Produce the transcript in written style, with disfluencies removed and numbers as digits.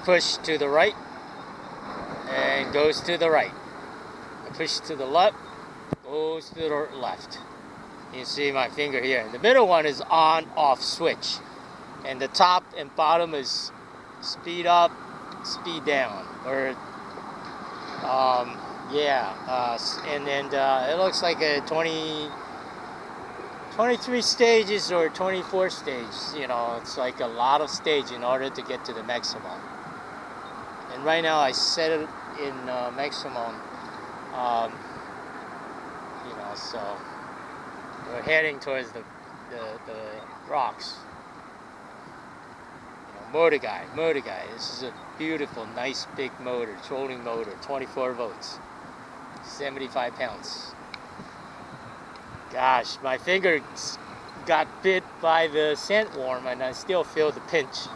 push to the right and goes to the right. I push to the left, goes to the left. You see my finger here. And the middle one is on-off switch. And the top and bottom is speed up, speed down. Or, and it looks like a 23 stages or 24 stages. You know, it's like a lot of stage in order to get to the maximum. And right now I set it in maximum. You know, so we're heading towards the rocks. You know, Motorguide. This is a beautiful, nice big motor, trolling motor, 24 volts, 75 pounds. Gosh, my finger got bit by the sandworm and I still feel the pinch.